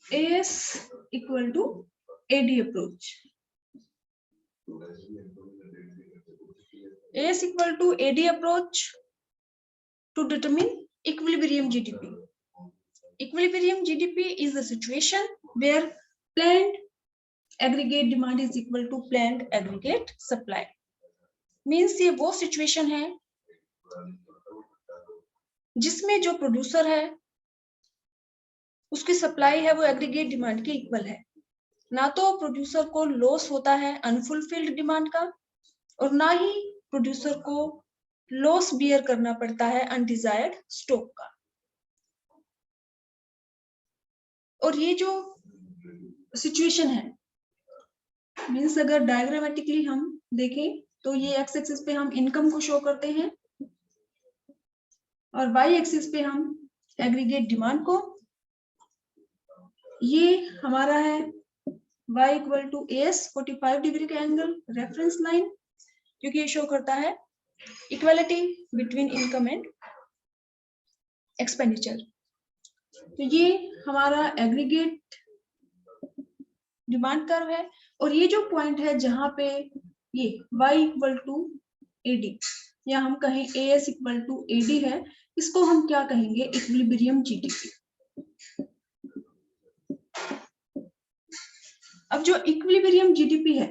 AS equal to AD approach. AS equal to AD approach to determine equilibrium GDP. Equilibrium GDP is the situation where planned aggregate demand is equal to planned aggregate supply. Means ये वो situation है जिसमें जो producer है उसकी supply है वो aggregate demand के इक्वल है। ना तो प्रोड्यूसर को लॉस होता है अनफुलफिल्ड डिमांड का और ना ही प्रोड्यूसर को लॉस बियर करना पड़ता है अनडिजायर्ड स्टॉक का। और ये जो सिचुएशन है मीन्स अगर डायग्रामेटिकली हम देखें तो ये एक्स एक्सिस पे हम इनकम को शो करते हैं और वाई एक्सिस पे हम एग्रीगेट डिमांड को। ये हमारा है y equal to AS 45 degree का एंगल रेफरेंस लाइन क्योंकि ये शो करता है equality between income and expenditure. तो ये हमारा एग्रीगेट डिमांड कर्व है और ये जो पॉइंट है जहां पे ये y इक्वल टू AD या हम कहें AS इक्वल टू AD है, इसको हम क्या कहेंगे इक्विलिब्रियम जीडीपी। अब जो इक्विलिब्रियम जीडीपी है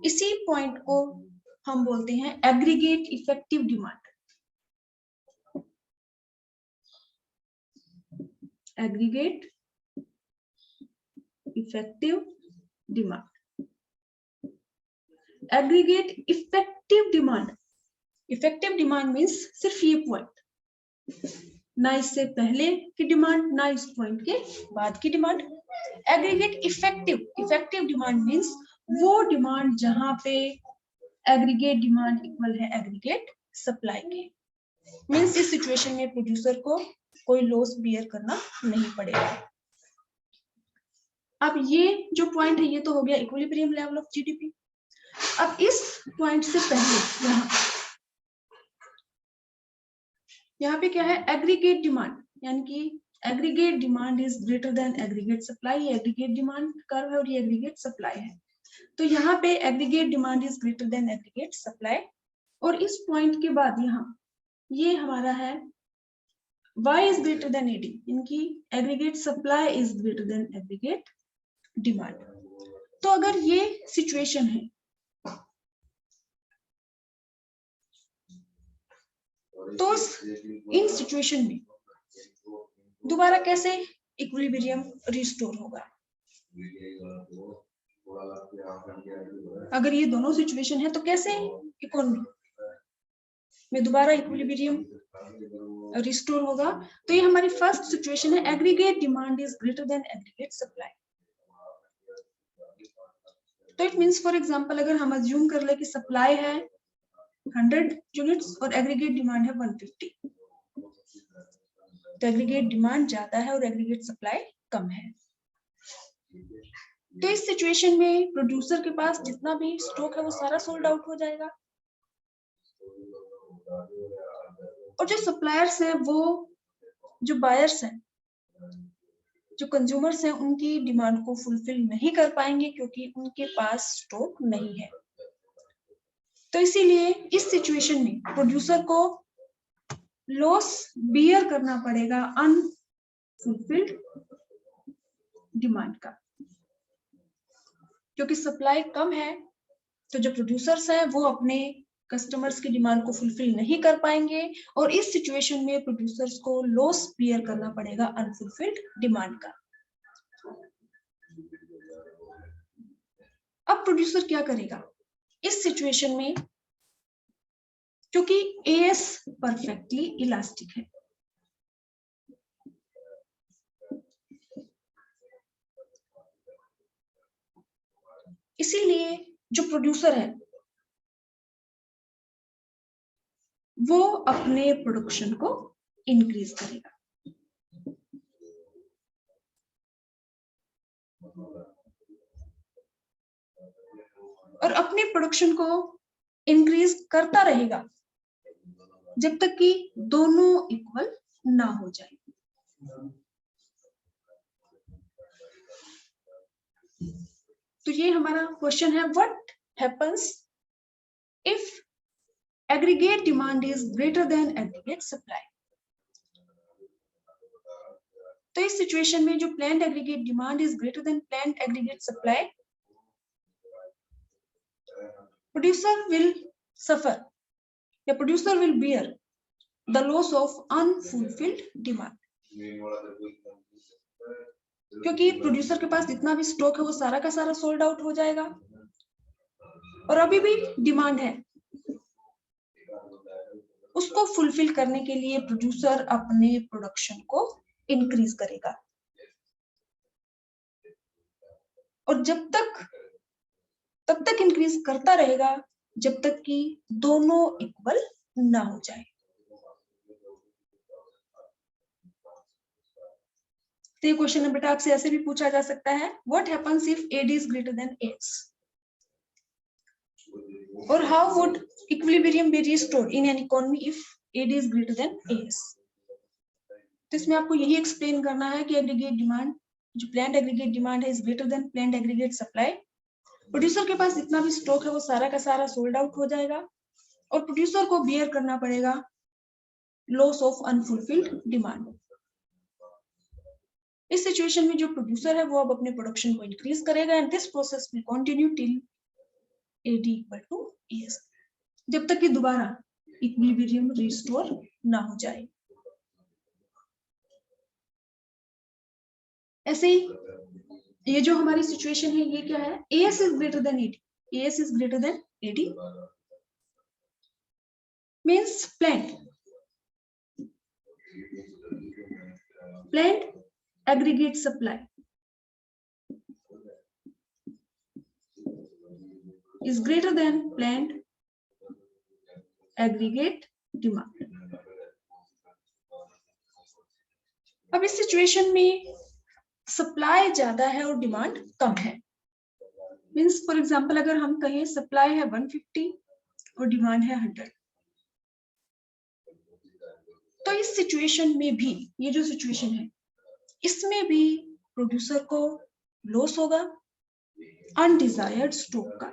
इसी पॉइंट को हम बोलते हैं aggregate effective demand. Aggregate effective demand. Aggregate effective demand. Effective demand means सिर्फ ये पॉइंट, ना इससे पहले की डिमांड ना इस पॉइंट के बाद की demand. Aggregate effective demand means वो डिमांड जहां पे एग्रीगेट डिमांड इक्वल है एग्रीगेट सप्लाई के। मीन्स इस सिचुएशन में प्रोड्यूसर को कोई लॉस बियर करना नहीं पड़ेगा। अब ये जो पॉइंट है ये तो हो गया इक्विलिब्रियम लेवल ऑफ जीडीपी। अब इस पॉइंट से पहले यहाँ पे क्या है एग्रीगेट डिमांड, यानी कि aggregate demand is greater than aggregate supply. Aggregate demand curve है और ये एग्रीगेट सप्लाई है। तो यहाँ पे aggregate demand is greater than aggregate supply और इस पॉइंट के बाद यहाँ ये हमारा है y is greater then AD, इनकी aggregate supply is greater than aggregate demand. तो अगर ये सिचुएशन है तो इन सिचुएशन में दोबारा कैसे इक्विलिब्रियम रिस्टोर होगा। अगर ये दोनों सिचुएशन है तो कैसे इकोनॉमी में दोबारा इक्विलिब्रियम रिस्टोर होगा। तो ये हमारी फर्स्ट सिचुएशन है aggregate demand is greater than aggregate supply. तो इट मींस फॉर एग्जांपल अगर हम अज्यूम कर ले कि सप्लाई है 100 यूनिट्स और एग्रीगेट डिमांड है 150, तो एग्रीगेट डिमांड ज्यादा है और एग्रीगेट सप्लाई कम है। तो इस सिचुएशन में प्रोड्यूसर के पास जितना भी स्टॉक है वो सारा सोल्ड आउट हो जाएगा और जो सप्लायर्स हैं वो जो बायर्स हैं जो कंज्यूमर्स हैं उनकी डिमांड को फुलफिल नहीं कर पाएंगे क्योंकि उनके पास स्टॉक नहीं है। तो इसीलिए इस सिचुएशन में प्रोड्यूसर को लॉस बियर करना पड़ेगा अनफुलफिल्ड डिमांड का, क्योंकि सप्लाई कम है। तो जो प्रोड्यूसर्स हैं वो अपने कस्टमर्स की डिमांड को फुलफिल नहीं कर पाएंगे और इस सिचुएशन में प्रोड्यूसर्स को लॉस बियर करना पड़ेगा अनफुलफिल्ड डिमांड का। अब प्रोड्यूसर क्या करेगा इस सिचुएशन में, क्योंकि AS परफेक्टली इलास्टिक है। इसीलिए जो प्रोड्यूसर है वो अपने प्रोडक्शन को इंक्रीज करेगा। और अपने प्रोडक्शन को इंक्रीज करता रहेगा जब तक कि दोनों इक्वल ना हो जाए। ये हमारा क्वेश्चन है, what happens if aggregate demand is greater than aggregate supply. तो इस सिचुएशन में जो planned aggregate demand is greater than planned aggregate supply, producer will suffer या producer will bear the loss of unfulfilled demand. क्योंकि producer के पास जितना भी स्टॉक है वो सारा का सारा सोल्ड आउट हो जाएगा और अभी भी डिमांड है, उसको फुलफिल करने के लिए प्रोड्यूसर अपने प्रोडक्शन को इंक्रीज करेगा और तब तक इंक्रीज करता रहेगा जब तक कि दोनों इक्वल ना हो जाए। तो ये क्वेश्चन बेटा आपसे ऐसे भी पूछा जा सकता है, what happens if AD is greater then AS और how would equilibrium be restored in an economy if AD is greater then AS। तो इसमें आपको यही एक्सप्लेन करना है कि एग्रीगेट डिमांड, जो प्लान्ड एग्रीगेट डिमांड है, is greater than planned aggregate supply. Producer के पास जितना भी स्टॉक है वो सारा का सारा सोल्ड आउट हो जाएगा और प्रोड्यूसर को बियर करना पड़ेगा लॉस ऑफ अनफुलफिल्ड डिमांड। इस सिचुएशन में जो प्रोड्यूसर है वो अब अपने प्रोडक्शन को इंक्रीज करेगा and this process will continue till AD equal to AS, जब तक कि दोबारा इक्विलिब्रियम रिस्टोर ना हो जाए। ऐसे ही ये जो हमारी सिचुएशन है ये क्या है, AS is greater then AD, AS is greater then AD means planned aggregate supply is greater than planned aggregate demand। अब इस सिचुएशन में सप्लाई ज्यादा है और डिमांड कम है, मींस फॉर एग्जांपल अगर हम कहें सप्लाई है 150 और डिमांड है 100, तो इस सिचुएशन में भी, ये जो सिचुएशन है इसमें भी प्रोड्यूसर को लॉस होगा अनडिजायर्ड स्टॉक का।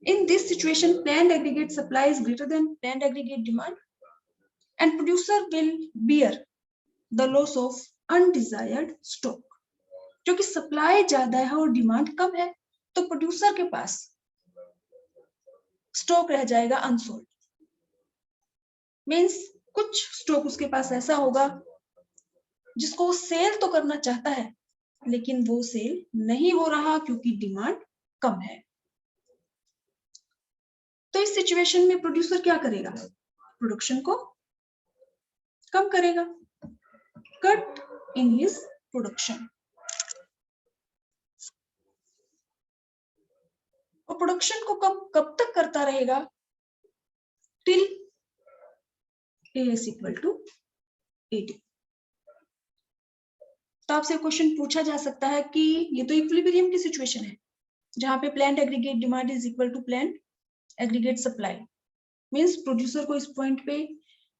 In this situation, planned aggregate supply is greater than planned aggregate demand, and producer will bear the loss of undesired stock। क्योंकि सप्लाई ज्यादा है और डिमांड कम है, तो प्रोड्यूसर के पास स्टॉक रह जाएगा अनसोल्ड, मींस कुछ स्टॉक उसके पास ऐसा होगा जिसको वो सेल तो करना चाहता है लेकिन वो सेल नहीं हो रहा क्योंकि डिमांड कम है। तो इस सिचुएशन में प्रोड्यूसर क्या करेगा, प्रोडक्शन को कम करेगा, कट इन हिज प्रोडक्शन, और प्रोडक्शन को कब तक करता रहेगा, till AS equal to AD। तो आपसे क्वेश्चन पूछा जा सकता है कि ये तो इक्विलिब्रियम की सिचुएशन है जहां पे planned aggregate demand is equal to planned aggregate supply, means producer को इस पॉइंट पे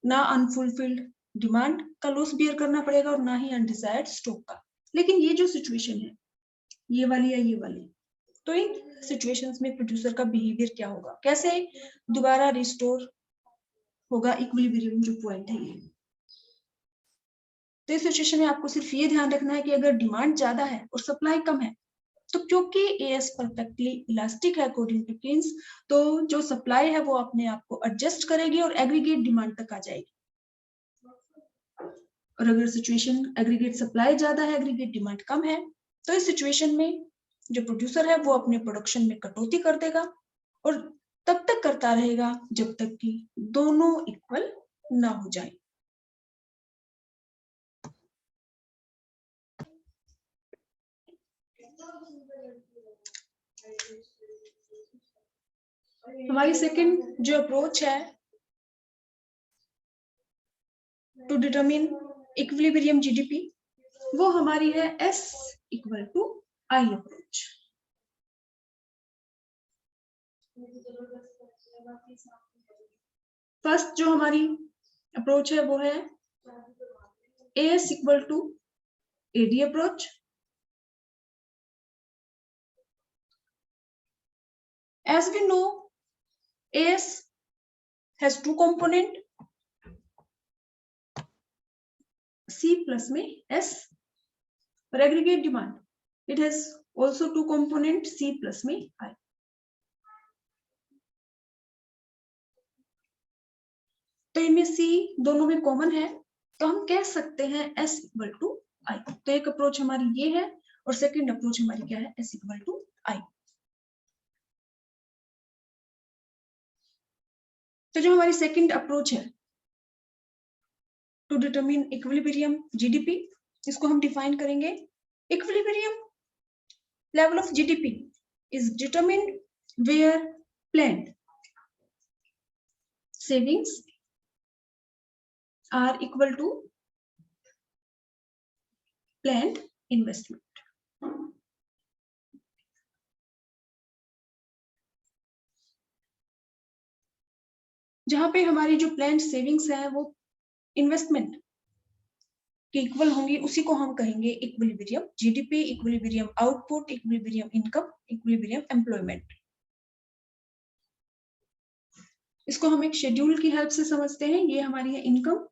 ना अनफुलफिल्ड डिमांड का लॉस बियर करना पड़ेगा और ना ही अनडिजायर्ड स्टॉक का। लेकिन ये जो सिचुएशन है ये वाली या ये वाली, तो इन सिचुएशंस में प्रोड्यूसर का बिहेवियर क्या होगा, कैसे दोबारा रिस्टोर होगा इक्विलिब्रियम जो पॉइंट है ये। तो इस सिचुएशन में आपको सिर्फ ये ध्यान रखना है कि अगर डिमांड ज्यादा है और सप्लाई कम है, तो क्योंकि AS परफेक्टली इलास्टिक है अकॉर्डिंग टू कीन्स, तो जो सप्लाई है वो अपने आप को एडजस्ट करेगी और एग्रीगेट डिमांड तक आ जाएगी। और अगर सिचुएशन एग्रीगेट सप्लाई ज्यादा है एग्रीगेट डिमांड कम है, तो इस सिचुएशन में जो प्रोड्यूसर है वो अपने प्रोडक्शन में कटौती कर देगा और तब तक करता रहेगा जब तक कि दोनों इक्वल ना हो जाए। हमारी सेकंड जो अप्रोच है टू डिटरमिन इक्विलिब्रियम GDP, वो हमारी है S equal to I approach. First जो हमारी अप्रोच है वो है AS equal to AD approach. As we know, AS has two component, C plus में S. For aggregate demand, it has also two component, C plus में I. तो इनमें C दोनों में कॉमन है, तो हम कह सकते हैं S इक्वल टू I. तो एक अप्रोच हमारी ये है और सेकंड अप्रोच हमारी क्या है, S इक्वल टू I. तो जो हमारी सेकंड अप्रोच है टू डिटरमिन इक्विलिब्रियम GDP, इसको हम डिफाइन करेंगे. Equilibrium level of GDP is determined where planned savings are equal to planned investment. जहां पे हमारी जो प्लान्ड सेविंग्स है वो इन्वेस्टमेंट के इक्वल होंगी, उसी को हम कहेंगे equilibrium GDP, equilibrium output, equilibrium income, equilibrium employment. इसको हम एक शेड्यूल की हेल्प से समझते हैं. ये हमारी है इनकम,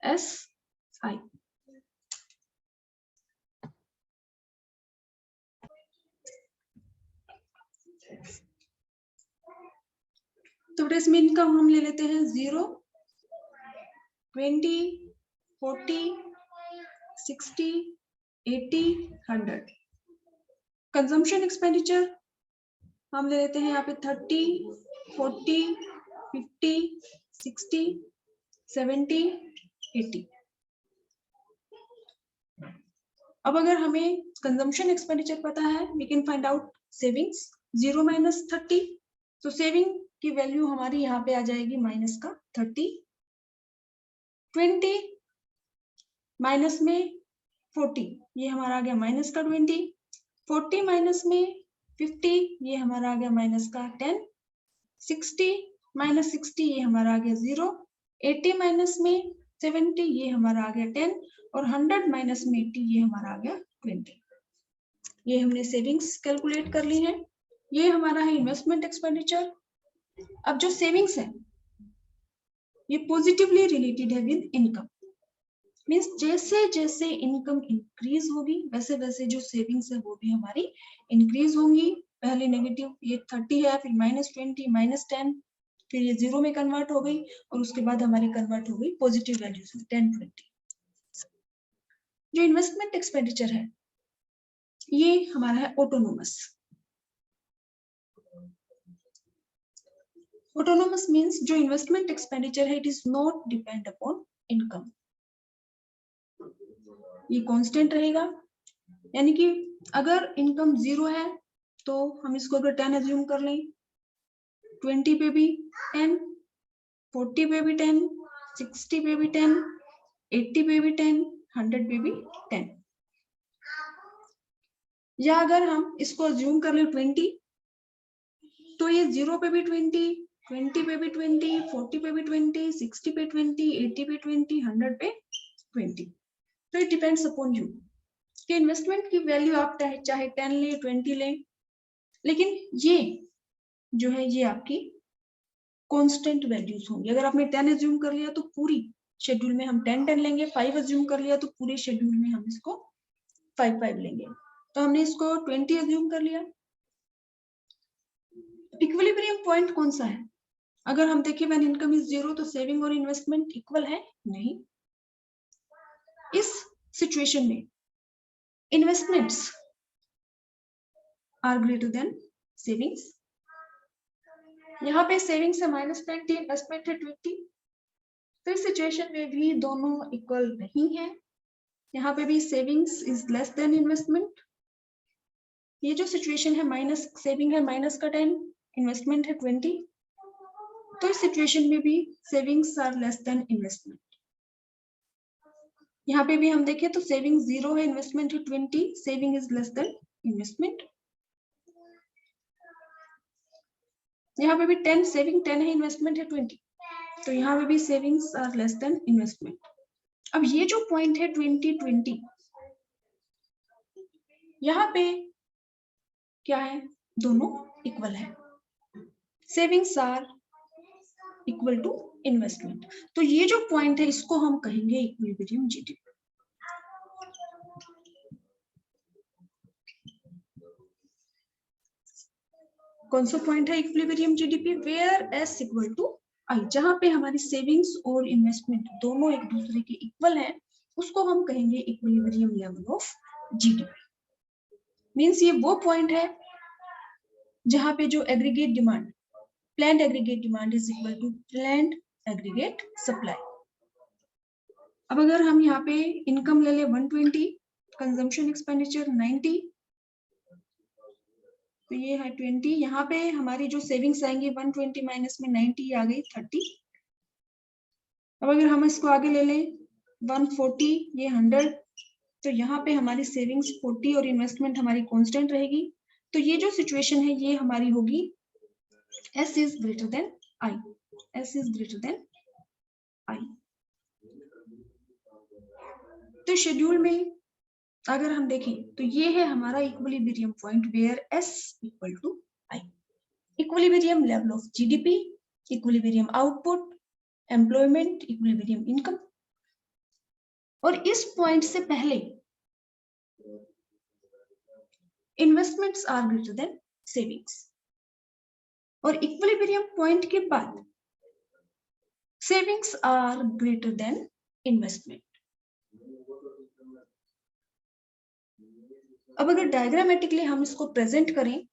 SI. तो इसमें इनकम हम ले लेते हैं 0, 20, 40, 60, 80, 100. कंजम्पशन एक्सपेंडिचर हम ले लेते हैं यहाँ पे 30, 40, 50, 60, 70, 80. अब अगर हमें कंजम्पशन एक्सपेंडिचर पता है, we can find out savings. 0 minus 30, तो सेविंग की वैल्यू हमारी यहाँ पे आ जाएगी माइनस का 30. 20 माइनस में 40, ये हमारा आ गया माइनस का 20. 40 माइनस में 50, ये हमारा आ गया माइनस का 10. 60 माइनस 60, ये हमारा आ गया 0. 80 माइनस में 70, ये हमारा आ गया 10. और 100 माइनस में 80, ये हमारा आ गया 20. ये हमने सेविंग्स कैलकुलेट कर ली है. ये हमारा है इन्वेस्टमेंट एक्सपेंडिचर. अब जो सेविंग्स है ये पॉजिटिवली रिलेटेड है विद इनकम. मींस जैसे जैसे इनकम इंक्रीज होगी वैसे वैसे जो सेविंग्स है वो भी हमारी इंक्रीज होंगी. पहले नेगेटिव ये 30 है, फिर -20, -10, फिर ये 0 में कन्वर्ट हो गई और उसके बाद हमारी कन्वर्ट हो गई पॉजिटिव वैल्यूज में 10, 20. जो इन्वेस्टमेंट एक्सपेंडिचर है ये हमारा है ऑटोनोमस. ऑटोनोमस मींस जो इन्वेस्टमेंट एक्सपेंडिचर है it is not depend upon income. ये कांस्टेंट रहेगा, यानी कि अगर इनकम 0 है तो हम इसको अगर 10 अज्यूम कर लें, 20 पे भी 10, 40 पे भी 10, 60 पे भी 10, 80 पे भी 10, 100 पे भी 10. या अगर हम इसको अज्यूम कर ले 20, तो ये 0 पे भी 20, 20 पे भी 20, 40 पे भी 20, 60 पे 20, 80 पे 20, 100 पे 20. तो इट डिपेंड्स अपॉन यू कि इन्वेस्टमेंट की वैल्यू आप चाहे 10 ले 20 ले, लेकिन ये जो है ये आपकी कांस्टेंट वैल्यूज होंगी. अगर आपने 10 अज्यूम कर लिया तो पूरी शेड्यूल में हम 10 लेंगे. 5 अज्यूम कर लिया तो पूरे शेड्यूल में हम इसको 5 लेंगे. तो हमने इसको 20 अज्यूम कर लिया. इक्विलिब्रियम पॉइंट कौन सा है? अगर हम देखें व्हेन इनकम इज 0 तो सेविंग और इन्वेस्टमेंट इक्वल है? नहीं. इस सिचुएशन में investments are greater than savings. यहाँ पे सेविंग्स है -20, इन्वेस्टमेंट है 20. तो इस सिचुएशन में भी दोनों इक्वल नहीं है. यहाँ पे भी savings is less than investment. ये जो सिचुएशन है माइनस सेविंग है माइनस का 10, इन्वेस्टमेंट है 20. तो इस सिचुएशन में भी savings are less than investment. यहाँ पे भी हम देखें तो सेविंग 0 है, इन्वेस्टमेंट है 20, saving is less than investment. यहाँ पे भी 10 सेविंग 10 है, इन्वेस्टमेंट है 20, तो यहाँ पे भी savings are less than investment. अब ये जो पॉइंट है 2020, यहाँ पे क्या है, दोनों इक्वल है, savings are equal to investment. तो ये जो पॉइंट है इसको हम कहेंगे इक्विलिब्रियम जीडीपी। कौन सा पॉइंट है equilibrium GDP? Where S equal to I, जहां पे हमारी सेविंग्स और इन्वेस्टमेंट दोनों एक दूसरे के इक्वल है, उसको हम कहेंगे equilibrium level of GDP. Means ये वो पॉइंट है जहां पे जो aggregate demand, planned aggregate demand is equal to planned aggregate supply. अब अगर हम यहाँ पे इनकम ले ले 120, कंजम्पशन एक्सपेंडिचर 90, तो ये है 20, यहाँ पे हमारी जो सेविंग्स आएंगी 120 माइनस में 90 आ गई 30। अब अगर हम इसको आगे ले लें 140, ये 100, तो यहाँ पे हमारी सेविंग्स 40 और इन्वेस्टमेंट हमारी कांस्टेंट रहेगी। तो ये जो सिचुएशन है ये हमारी होगी S is greater than I, S is greater than I। तो शेड्यूल में अगर हम देखें तो ये है हमारा equilibrium point where S equal to I। Equilibrium level of GDP, equilibrium output, employment, equilibrium income. और इस पॉइंट से पहले investments are greater than savings, और इक्विलिब्रियम पॉइंट के बाद savings are greater than investment. अब अगर डायग्रामेटिकली हम इसको प्रेजेंट करें,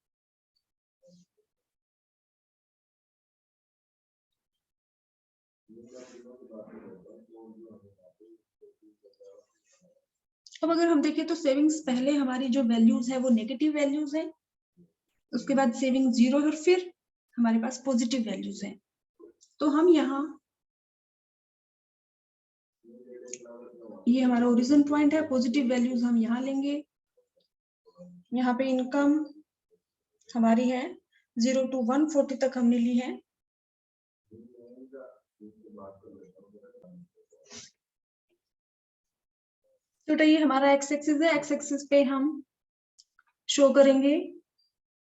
अब अगर हम देखें तो सेविंग्स पहले हमारी जो वैल्यूज है वो नेगेटिव वैल्यूज है, उसके बाद सेविंग 0 और फिर हमारे पास पॉजिटिव वैल्यूज हैं। तो हम यहाँ, ये हमारा ओरिजिन पॉइंट है, पॉजिटिव वैल्यूज हम यहाँ लेंगे। यहाँ पे इनकम हमारी है 0 to 140 तक हमने ली है। तो ये हमारा एक्स एक्सिस है, एक्स एक्सिस पे हम शो करेंगे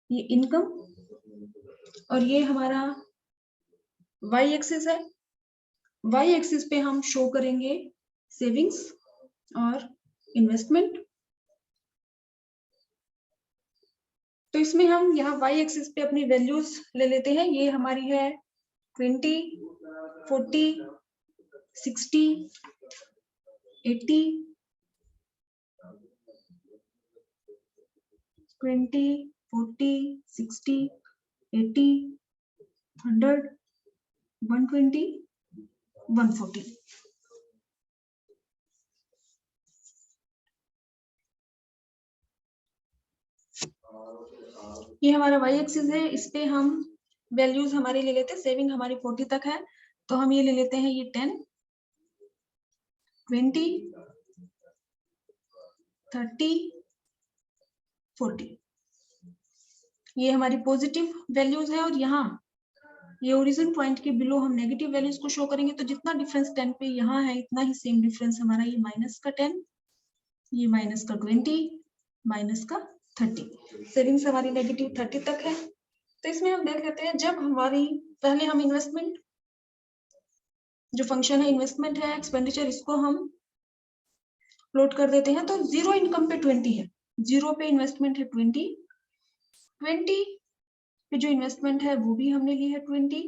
ये इनकम, और ये हमारा वाई एक्सिस है, वाई एक्सिस पे हम शो करेंगे सेविंग्स और इन्वेस्टमेंट। तो इसमें हम यहाँ वाई एक्सिस पे अपनी वैल्यूज ले लेते हैं। ये हमारी है 20, 40, 60, 80, 20, 40, 60, 80, 100, 120, 140। ये हमारा वाई एक्सिस है, इस पे हम वैल्यूज हमारे ले लेते हैं। सेविंग हमारी 40 तक है, तो हम ये ले लेते हैं ये 10, 20, 30, 40। ये हमारी पॉजिटिव वैल्यूज है, और यहाँ ये ओरिजिन पॉइंट के बिलो हम नेगेटिव वैल्यूज को शो करेंगे। तो जितना डिफरेंस 10 पे यहाँ है, इतना ही सेम डिफरेंस हमारा ये माइनस का 10, ये माइनस का 20, माइनस का 30। सेविंग्स हमारी नेगेटिव 30 तक है। तो इसमें हम देख लेते हैं, जब हमारी पहले हम इन्वेस्टमेंट, जो फंक्शन है इन्वेस्टमेंट है एक्सपेंडिचर, इसको हम प्लॉट कर देते हैं। तो 0 इनकम पे 20 है, 0 पे इन्वेस्टमेंट है 20, 20 पे जो इन्वेस्टमेंट है वो भी हमने ली है 20,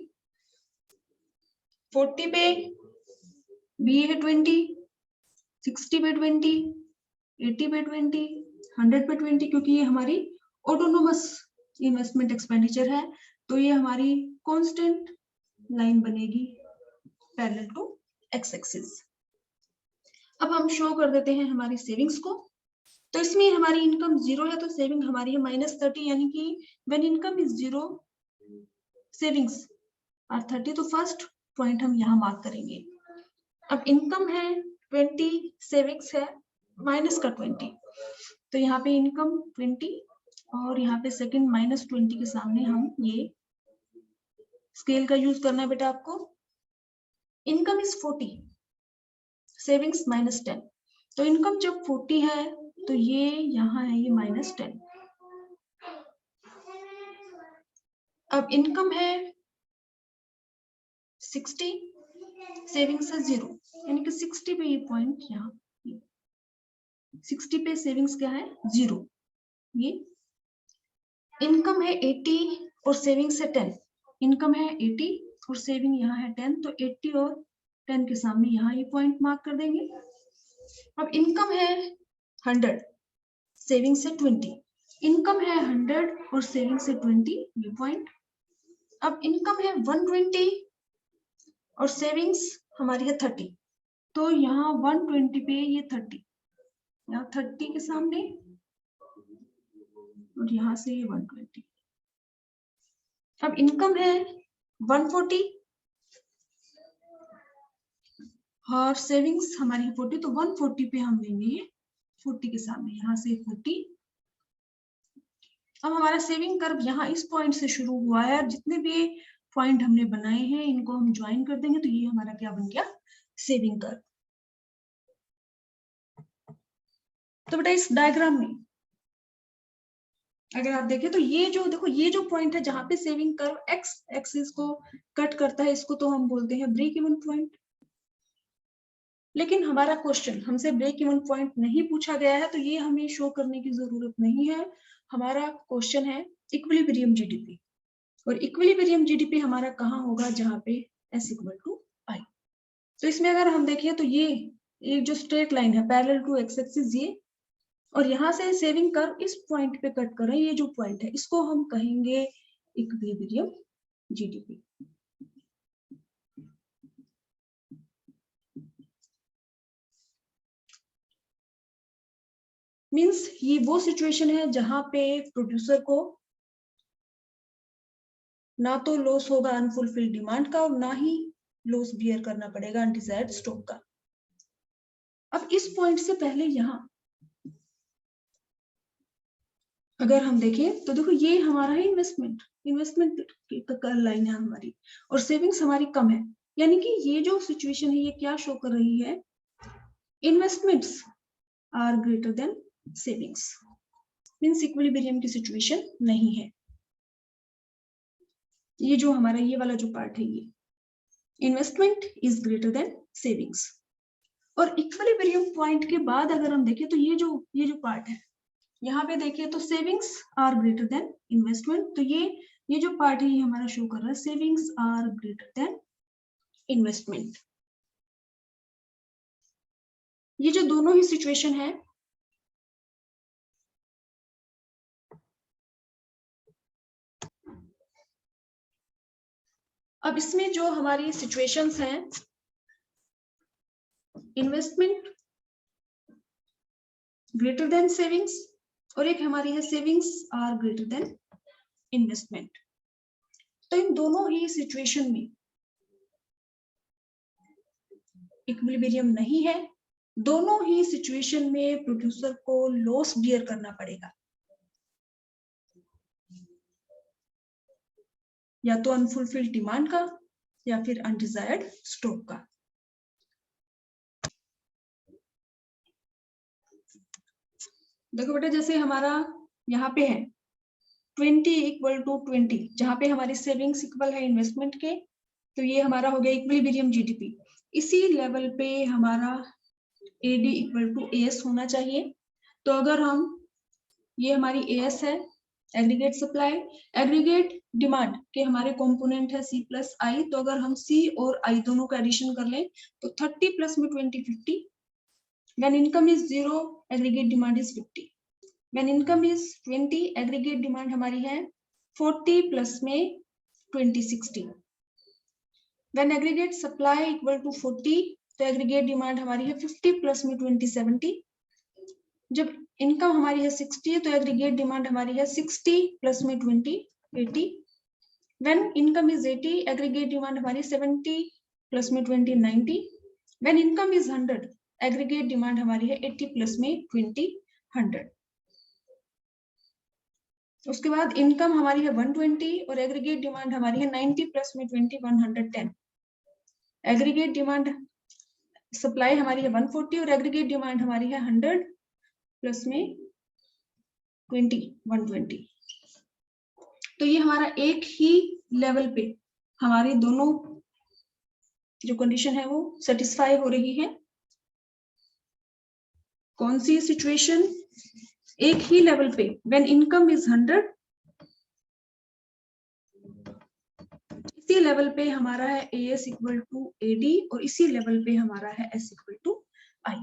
40 पे भी है 20, 60 पे 20, 80 पे 20, 100 पे 20, क्योंकि ये हमारी ऑटोनोमस इन्वेस्टमेंट एक्सपेंडिचर है। तो ये हमारी कांस्टेंट लाइन बनेगी पैरेलल टू एक्स एक्सिस। अब हम शो कर देते हैं हमारी सेविंग्स को। तो इसमें हमारी इनकम 0 है, तो सेविंग हमारी है -30, यानी कि when income is 0 savings are 30। तो फर्स्ट पॉइंट हम यहाँ मार्क करेंगे। अब इनकम है 20, सेविंग्स है माइनस का 20, तो यहाँ पे इनकम 20 और यहाँ पे सेकंड -20 के सामने हम ये स्केल का यूज करना है बेटा आपको। Income is 40, savings -10। तो इनकम जब 40 है तो ये यहाँ है, ये -10। अब इनकम है 60, सेविंग्स है 0, यानी कि 60 पे ये पॉइंट, यहाँ 60 पे सेविंग्स क्या है 0। ये इनकम है 80 और सेविंग्स है 10। इनकम है 80 और सेविंग यहाँ है 10, तो 80 और 10 के सामने यहाँ ये पॉइंट मार्क कर देंगे। अब इनकम है 100, सेविंग्स है 20। इनकम है 100 और सेविंग्स है 20, ये पॉइंट। अब इनकम है 120 और सेविंग्स हमारी है 30, तो यहाँ 120 पे ये 30, यहाँ 30 के सामने और यहाँ से ये 120। अब इनकम है 140 और सेविंग्स हमारी 40, तो 140 पे हम लेंगे ये 40 के सामने, यहाँ से 40। अब हमारा सेविंग कर्व यहाँ इस पॉइंट से शुरू हुआ है, और जितने भी पॉइंट हमने बनाए हैं इनको हम ज्वाइन कर देंगे, तो ये हमारा क्या बन गया, सेविंग कर्व। तो बेटा इस डायग्राम में अगर आप देखें तो ये जो देखो, ये जो पॉइंट है जहां पे सेविंग कर्व एक्स एक्सिस को कट करता है, इसको तो हम बोलते हैं ब्रेक इवन पॉइंट। लेकिन हमारा क्वेश्चन हमसे ब्रेक इवन पॉइंट नहीं पूछा गया है, तो ये हमें शो करने की जरूरत नहीं है। हमारा क्वेश्चन है इक्विलिब्रियम जीडीपी, और इक्विलिब्रियम जीडीपी हमारा कहाँ होगा, जहां पे s = i। तो इसमें अगर हम देखें तो ये जो स्ट्रेट लाइन है पैरेलल टू एक्स एक्सिस, ये और यहाँ से सेविंग कर्व इस पॉइंट पे कट कर रहे हैं, ये जो पॉइंट है इसको हम कहेंगे इक्विलिब्रियम जीडीपी। मींस ये वो सिचुएशन है जहां पे प्रोड्यूसर को ना तो लॉस होगा अनफुलफिल्ड डिमांड का, और ना ही लॉस बियर करना पड़ेगा अनडिजायर्ड स्टॉक का। अब इस पॉइंट से पहले यहाँ अगर हम देखें तो देखो, ये हमारा है इन्वेस्टमेंट लाइन है हमारी, और सेविंग्स हमारी कम है, यानी कि ये जो सिचुएशन है ये क्या शो कर रही है, investments are greater than savings. Means equilibrium की सिचुएशन नहीं है। ये जो हमारा ये वाला जो पार्ट है, ये investment is greater than savings. और इक्विलिब्रियम पॉइंट के बाद अगर हम देखें तो ये जो पार्ट है, यहाँ पे देखिए तो savings are greater than investment, तो ये जो पार्ट है ये हमारा शो कर रहा है savings are greater than investment. ये जो दोनों ही सिचुएशन है, अब इसमें जो हमारी सिचुएशंस हैं, इन्वेस्टमेंट ग्रेटर देन सेविंग्स, और एक हमारी है savings are greater than investment. तो इन दोनों ही सिचुएशन में इक्विलिब्रियम नहीं है, दोनों ही सिचुएशन में प्रोड्यूसर को लॉस बियर करना पड़ेगा, या तो अनफुलफिल्ड डिमांड का या फिर अनडिजायर्ड स्टॉक का। देखो बेटा, जैसे हमारा यहाँ पे है 20 = 20, जहां पे हमारी सेविंग्स इक्वल है इन्वेस्टमेंट के, तो ये हमारा हो गया इक्विलिब्रियम जीडीपी। इसी लेवल पे हमारा AD = AS होना चाहिए। तो अगर हम, ये हमारी AS है एग्रीगेट सप्लाई, एग्रीगेट डिमांड के हमारे कंपोनेंट है C + I, तो अगर हम C और I दोनों का एडिशन कर लें तो 30 + 20 50। When income is 0, aggregate demand is 50. When income is 20, aggregate demand हमारी है 40 + में 20 60. When aggregate supply = 40, तो aggregate demand हमारी है 50 + में 20 70. जब इनकम हमारी है 60, तो aggregate demand हमारी है 60 + में 20 80. When income is 80, aggregate demand हमारी 70 + में 20 90. When income is 100, aggregate demand हमारी है 80 + में 20 100. उसके बाद इनकम हमारी है 120 और एग्रीगेट डिमांड हमारी है 90 प्लस में 20 110। एग्रीगेट डिमांड सप्लाई हमारी है 140 और एग्रीगेट डिमांड हमारी है 100 प्लस में 20 120। तो ये हमारा एक ही लेवल पे हमारी दोनों जो कंडीशन है वो सेटिस्फाई हो रही है। कौन सी सिचुएशन? एक ही लेवल पे व्हेन इनकम इज 100, इसी लेवल पे हमारा है AS इक्वल टू AD और इसी लेवल पे हमारा है S इक्वल टू I।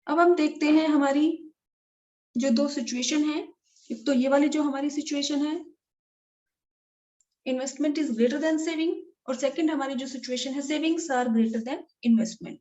अब हम देखते हैं हमारी जो दो सिचुएशन है। एक तो ये वाली जो हमारी सिचुएशन है, investment is greater than saving, और सेकंड हमारी जो सिचुएशन है, savings are greater than investment.